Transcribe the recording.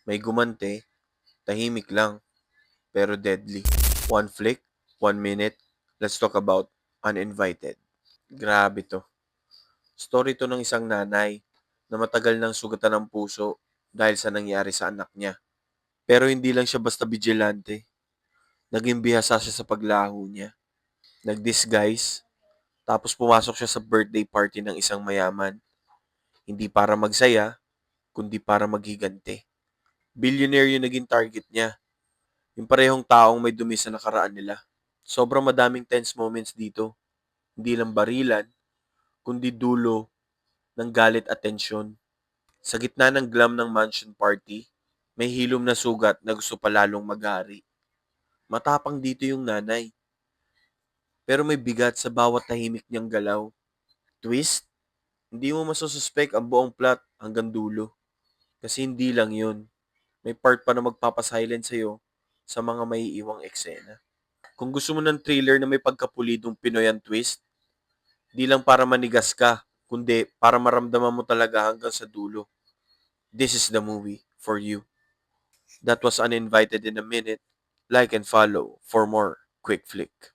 May gumante, tahimik lang, pero deadly. One flick, 1 minute, let's talk about Uninvited. Grabe to. Story to ng isang nanay na matagal nang sugatan ng puso dahil sa nangyari sa anak niya. Pero hindi lang siya basta vigilante. Naging bihasa siya sa paglaho niya. Nag-disguise, tapos pumasok siya sa birthday party ng isang mayaman. Hindi para magsaya, kundi para maghiganti. Billionaire yung naging target niya. Yung parehong taong may dumi sa nakaraan nila. Sobrang madaming tense moments dito. Hindi lang barilan, kundi dulo ng galit at tensyon. Sa gitna ng glam ng mansion party, may hilom na sugat na gusto palalong maghari. Matapang dito yung nanay, pero may bigat sa bawat tahimik niyang galaw. Twist? Hindi mo masususpect ang buong plot hanggang dulo. Kasi hindi lang yun. May part pa na magpapasilent sa'yo sa mga may iwang eksena. Kung gusto mo ng thriller na may pagkapulidong Pinoy ang twist, di lang para manigas ka, kundi para maramdaman mo talaga hanggang sa dulo. This is the movie for you. That was Uninvited in a minute. Like and follow for more quick flick.